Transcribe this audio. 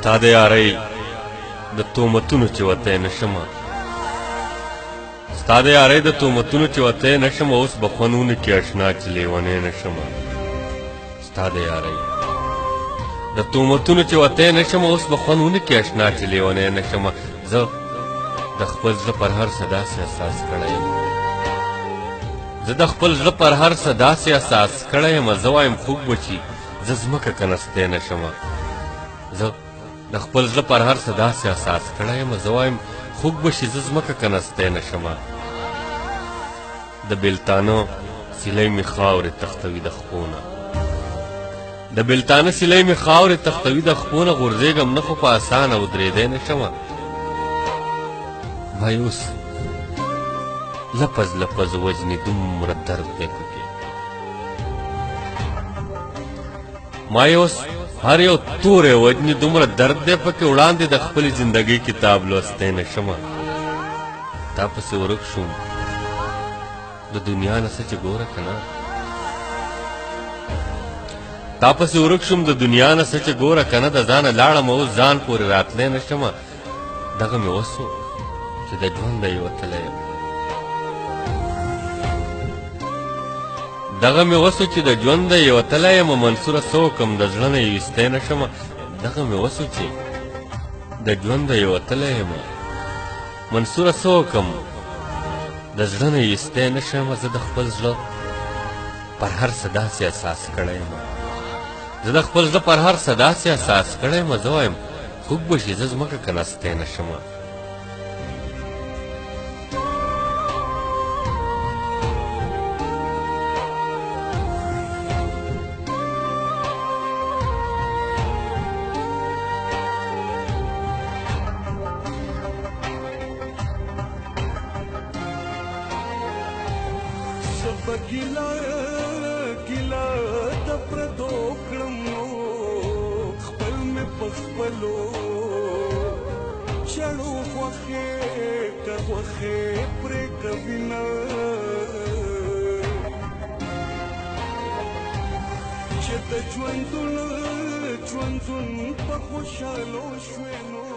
ستا د یارۍ د تهمتونو چې وتی نشمه ستا د یارۍ د تهمتونو چې وتی نشمه اوس به خوندونه کې اشنا چې لیونی نشمه ستا د یارۍ د تهمتونو چې وتی نشمه اوس به خوندونه کې اشنا چې لیونی نشمه زه د خپل زړه پر هر څه داسې احساس کړی یم زه د خپل زړه پر هر څه داسې احساس کړی یم زه وایم خوږ به چې زه ځمکه که نستی نشمه زه د خپل زړه پر هر څه داسې احساس کړی یم زه وایم خوږ به شي زه ځمکه که نستی نشمه د بېلتانه سیلی مې خاورې تختوي د خپو نه د بېلتانه سیلی مې خاورې تختوي د خپو نه غورځېږم نه خو په اسانه ودرېدی نشمه مایوس لپز لپز وجنې دومره درد دی پکې مایوس هر یو توری وجنې دومره درد دی پکې وړاندې د خپلې زندګۍ کتاب لوستی نشمه تا پسې ورک شوم د دنیا نه څه چې ګوره که نه تا پسې ورک شوم د دنیا نه څه چې ګوره که نه د ځانه لاړم اوس ځان پورې راتلی نشمه دغه مې وسو چې د ژونده یې وتلی یم دغه مې وسو چې د ژونده یې وتلی یم منصوره څه وکړم د زړه نه یې ویستی نشمه دغه مې وسو چې د ژونده یې وتلی یم منصوره څه وکړم د زړه نه یې ویستی نشم زه د خپل زړه پر هر څه داسې احساس کړی یم زه د خپل زړه پر هر څه داسې احساس کړی یم زه وایم خوږ به شي زه ځمکه که نستی نشمه ګیله ګیله د پردو کړم خپل مې په خپلو چړو خوښې که خوښې پرې کوینه چې د ژوندون په خوشحالو شوې نو